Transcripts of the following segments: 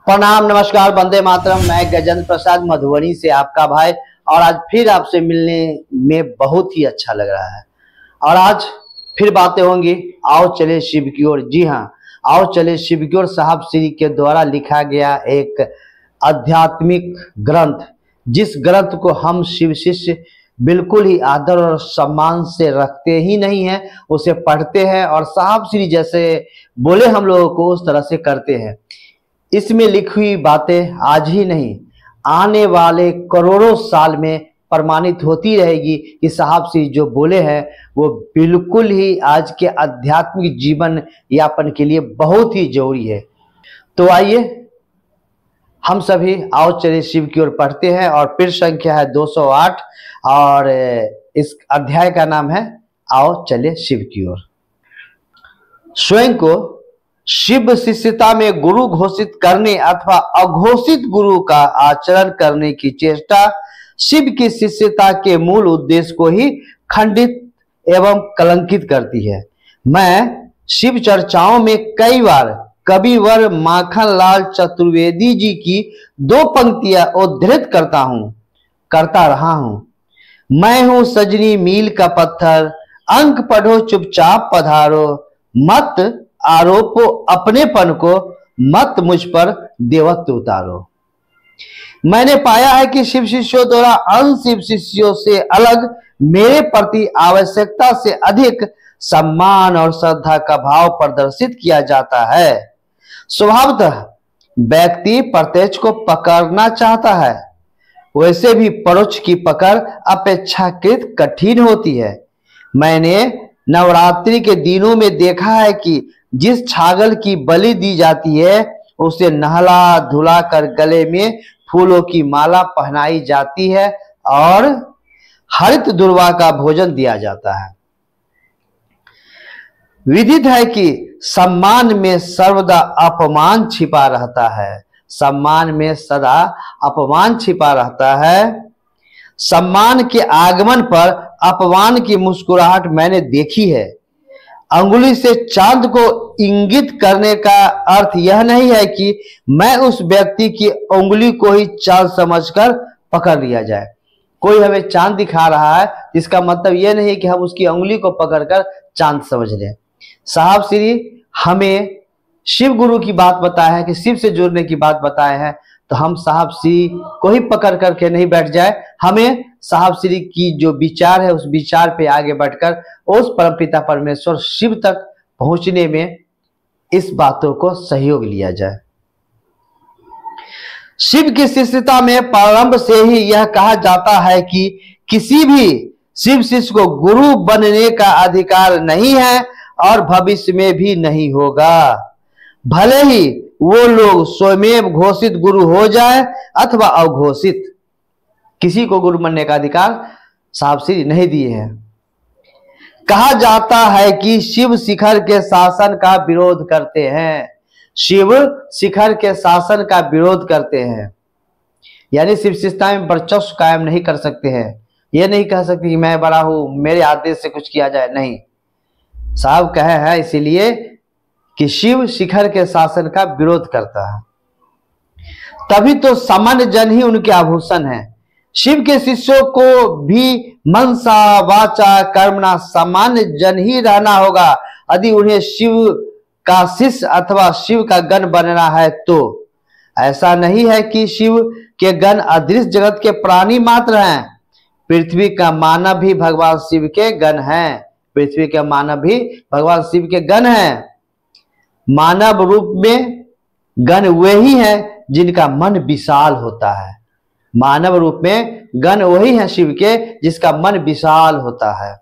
प्रणाम, नमस्कार, वंदे मातरम। मैं गजेंद्र प्रसाद मधुबनी से आपका भाई, और आज फिर आपसे मिलने में बहुत ही अच्छा लग रहा है। और आज फिर बातें होंगी आओ चले शिव की ओर। जी हाँ, आओ चले शिव की ओर साहब श्री के द्वारा लिखा गया एक आध्यात्मिक ग्रंथ, जिस ग्रंथ को हम शिव शिष्य बिल्कुल ही आदर और सम्मान से रखते ही नहीं हैं, उसे पढ़ते हैं और साहब श्री जैसे बोले हम लोगों को उस तरह से करते हैं। इसमें लिखी हुई बातें आज ही नहीं, आने वाले करोड़ों साल में प्रमाणित होती रहेगी कि साहब श्री जो बोले हैं वो बिल्कुल ही आज के आध्यात्मिक जीवन यापन के लिए बहुत ही जरूरी है। तो आइए हम सभी आओ चले शिव की ओर पढ़ते हैं, और फिर संख्या है 208 और इस अध्याय का नाम है आओ चले शिव की ओर। स्वयं को शिव शिष्यता में गुरु घोषित करने अथवा अघोषित गुरु का आचरण करने की चेष्टा शिव की शिष्यता के मूल उद्देश्य को ही खंडित एवं कलंकित करती है। मैं शिव चर्चाओं में कई बार कविवर माखनलाल चतुर्वेदी जी की 2 पंक्तियां उद्धृत करता रहा हूं। मैं हूं सजनी मील का पत्थर, अंक पढ़ो चुपचाप पधारो, मत आरोपो अपनेपन को, मत मुझ पर देवत्व उतारो। मैंने पाया है कि शिव शिष्यों द्वारा अन्य शिव शिष्यों से अलग मेरे प्रति आवश्यकता से अधिक सम्मान और श्रद्धा का भाव प्रदर्शित किया जाता है। स्वभावतः व्यक्ति प्रत्यक्ष को पकड़ना चाहता है, वैसे भी परोक्ष की पकड़ अपेक्षाकृत कठिन होती है। मैंने नवरात्रि के दिनों में देखा है कि जिस छागल की बलि दी जाती है उसे नहला धुला कर गले में फूलों की माला पहनाई जाती है और हरित दुर्वा का भोजन दिया जाता है। विदित है कि सम्मान में सर्वदा अपमान छिपा रहता है। सम्मान में सदा अपमान छिपा रहता है। सम्मान के आगमन पर अपमान की मुस्कुराहट मैंने देखी है। अंगुली से चांद को इंगित करने का अर्थ यह नहीं है कि मैं उस व्यक्ति की उंगली को ही चांद समझकर पकड़ लिया जाए। कोई हमें चांद दिखा रहा है, इसका मतलब यह नहीं है कि हम उसकी उंगली को पकड़कर चांद समझ लें। साहब श्री हमें शिव गुरु की बात बताए हैं कि शिव से जुड़ने की बात बताए हैं, तो हम साहब श्री को ही पकड़ करके नहीं बैठ जाए। हमें साहब श्री की जो विचार है उस विचार पे आगे बढ़कर उस परमपिता परमेश्वर शिव तक पहुंचने में इस बातों को सहयोग लिया जाए। शिव की शिष्यता में प्रारंभ से ही यह कहा जाता है कि किसी भी शिव शिष्य को गुरु बनने का अधिकार नहीं है और भविष्य में भी नहीं होगा। भले ही वो लोग स्वयं घोषित गुरु हो जाए अथवा अघोषित, किसी को गुरु बनने का अधिकार साहब श्री नहीं दिए हैं। कहा जाता है कि शिव शिखर के शासन का विरोध करते हैं। शिव शिखर के शासन का विरोध करते हैं, यानी शिव शिष्यता में वर्चस्व कायम नहीं कर सकते हैं। यह नहीं कह सकते कि मैं बड़ा हूं, मेरे आदेश से कुछ किया जाए, नहीं। साहब कहे हैं इसीलिए कि शिव शिखर के शासन का विरोध करता है, तभी तो सामान्य जन ही उनके आभूषण है। शिव के शिष्यों को भी मनसा वाचा कर्मणा सामान्य जन ही रहना होगा यदि उन्हें शिव का शिष्य अथवा शिव का गण बनना है। तो ऐसा नहीं है कि शिव के गण अदृश्य जगत के प्राणी मात्र हैं। पृथ्वी का मानव भी भगवान शिव के गण हैं। पृथ्वी के मानव भी भगवान शिव के गण हैं। मानव रूप में गण वे ही हैं जिनका मन विशाल होता है। मानव रूप में गण वही हैं शिव के जिसका मन विशाल होता है।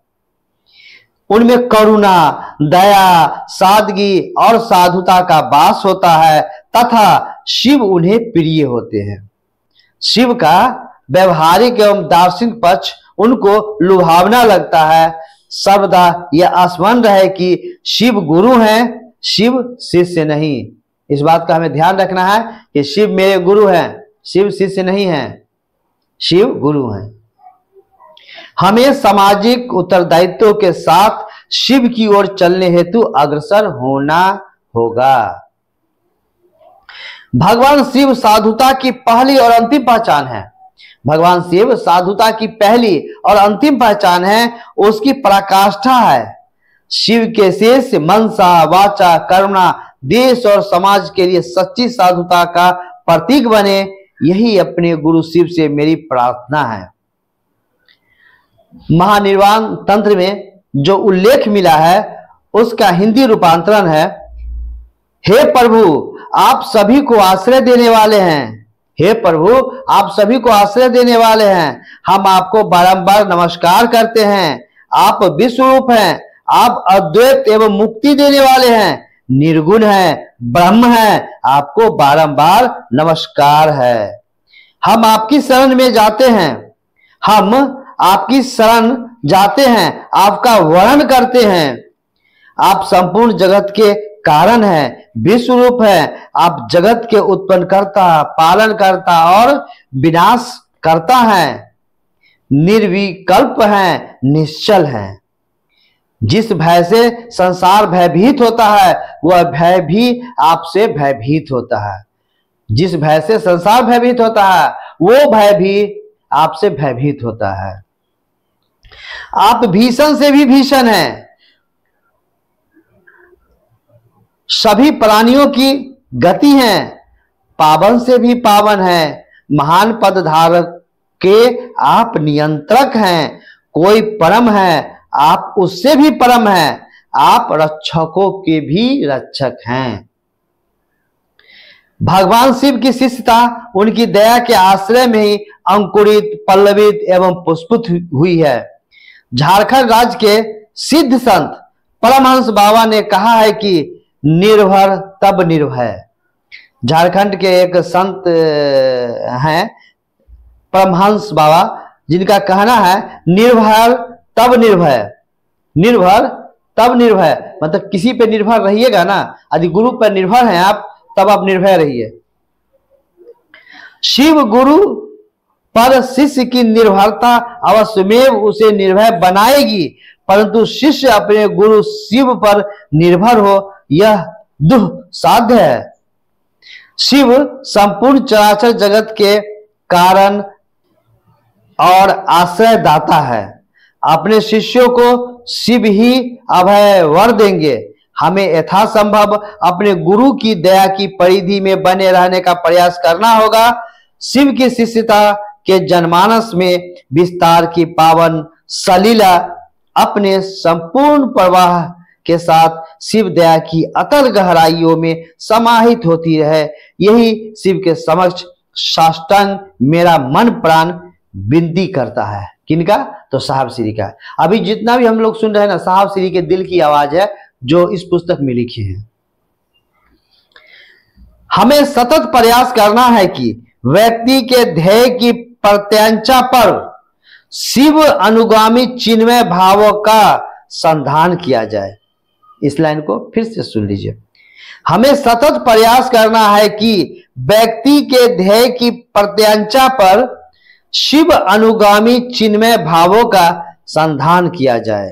उनमें करुणा, दया, सादगी और साधुता का वास होता है तथा शिव उन्हें प्रिय होते हैं। शिव का व्यवहारिक एवं दार्शनिक पक्ष उनको लुभावना लगता है। सर्वदा यह स्मरण रहे कि शिव गुरु हैं, शिव शिष्य नहीं। इस बात का हमें ध्यान रखना है कि शिव मेरे गुरु हैं, शिव शिष्य नहीं हैं, शिव गुरु हैं। हमें सामाजिक उत्तरदायित्व के साथ शिव की ओर चलने हेतु अग्रसर होना होगा। भगवान शिव साधुता की पहली और अंतिम पहचान है। भगवान शिव साधुता की पहली और अंतिम पहचान है, उसकी पराकाष्ठा है। शिव के शेष मनसा वाचा कर्मणा देश और समाज के लिए सच्ची साधुता का प्रतीक बने, यही अपने गुरु शिव से मेरी प्रार्थना है। महानिर्वाण तंत्र में जो उल्लेख मिला है उसका हिंदी रूपांतरण है, हे प्रभु आप सभी को आश्रय देने वाले हैं। हे प्रभु आप सभी को आश्रय देने वाले हैं, हम आपको बारंबार नमस्कार करते हैं। आप विश्व रूप हैं, आप अद्वैत एवं मुक्ति देने वाले हैं, निर्गुण हैं, ब्रह्म हैं, आपको बारंबार नमस्कार है। हम आपकी शरण में जाते हैं, हम आपकी शरण जाते हैं, आपका वर्णन करते हैं। आप संपूर्ण जगत के कारण हैं, विश्व रूप है, आप जगत के उत्पन्न करता, पालन करता और विनाश करता है, निर्विकल्प हैं, निश्चल हैं। जिस भय से संसार भयभीत होता है वह भय भी आपसे भयभीत होता है। जिस भय से संसार भयभीत होता है वो भय भी आपसे भयभीत होता है। आप भीषण से भी भीषण हैं, सभी प्राणियों की गति हैं, पावन से भी पावन है, महान पद धारक के आप नियंत्रक हैं, कोई परम है आप उससे भी परम हैं, आप रक्षकों के भी रक्षक हैं। भगवान शिव की शिष्यता उनकी दया के आश्रय में ही अंकुरित, पल्लवित एवं पुष्पित हुई है। झारखंड राज्य के सिद्ध संत परमहंस बाबा ने कहा है कि निर्भर तब निर्भय। झारखंड के एक संत हैं परमहंस बाबा, जिनका कहना है निर्भर तब निर्भय। निर्भर तब निर्भय मतलब किसी पे निर्भर रहिएगा ना, यदि गुरु पर निर्भर हैं आप तब आप निर्भय रहिए। शिव गुरु पर शिष्य की निर्भरता अवश्यमेव उसे निर्भय बनाएगी, परंतु शिष्य अपने गुरु शिव पर निर्भर हो यह दुस्साध्य है। शिव संपूर्ण चराचर जगत के कारण और आश्रय दाता है। अपने शिष्यों को शिव ही अभय वर देंगे। हमें यथासंभव अपने गुरु की दया की परिधि में बने रहने का प्रयास करना होगा। शिव की शिष्यता के जनमानस में विस्तार की पावन सलीला अपने संपूर्ण प्रवाह के साथ शिव दया की अतल गहराइयों में समाहित होती रहे, यही शिव के समक्ष साष्टांग मेरा मन प्राण विनती करता है। किनका? तो साहब श्री का। अभी जितना भी हम लोग सुन रहे हैं ना, साहब श्री के दिल की आवाज है जो इस पुस्तक में लिखी है। हमें सतत प्रयास करना है कि व्यक्ति के ध्येय की प्रत्यंचा पर शिव अनुगामी चिन्मय भावों का संधान किया जाए। इस लाइन को फिर से सुन लीजिए। हमें सतत प्रयास करना है कि व्यक्ति के ध्येय की प्रत्यंचा पर शिव अनुगामी चिन्मय भावों का संधान किया जाए।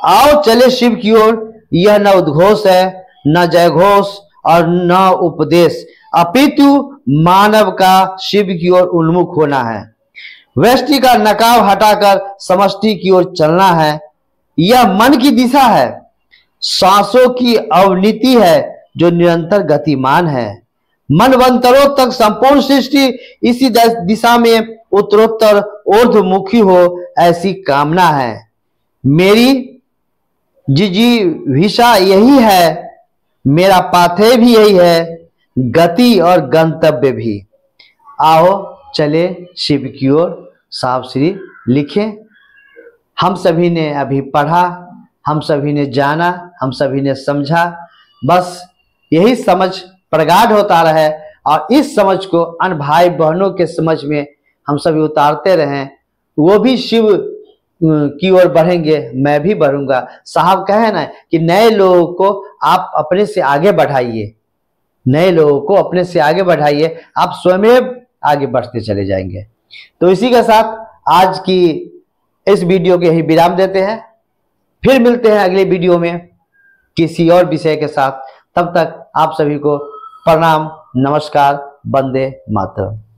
आओ चले शिव की ओर। यह न उद्घोष है, न जयघोष और न उपदेश, अपितु मानव का शिव की ओर उन्मुख होना है। व्यष्टि का नकाब हटाकर समष्टि की ओर चलना है। यह मन की दिशा है, सांसों की अवनीति है जो निरंतर गतिमान है। मनवंतरों तक संपूर्ण सृष्टि इसी दिशा में उत्तरोत्तर ऊर्ध्वमुखी हो, ऐसी कामना है। मेरी जिजीविषा यही है, मेरा पाथेय भी यही है, गति और गंतव्य भी। आओ चले शिव की ओर। साहब श्री लिखे। हम सभी ने अभी पढ़ा, हम सभी ने जाना, हम सभी ने समझा। बस यही समझ प्रगाढ़ होता रहे और इस समझ को अन्य भाई बहनों के समझ में हम सभी उतारते रहें। वो भी शिव की ओर बढ़ेंगे, मैं भी बढ़ूंगा। साहब कहे ना कि नए लोगों को आप अपने से आगे बढ़ाइए, नए लोगों को अपने से आगे बढ़ाइए, आप स्वयं आगे बढ़ते चले जाएंगे। तो इसी के साथ आज की इस वीडियो के ही विराम देते हैं। फिर मिलते हैं अगले वीडियो में किसी और विषय के साथ। तब तक आप सभी को प्रणाम, नमस्कार, वंदे मातरम।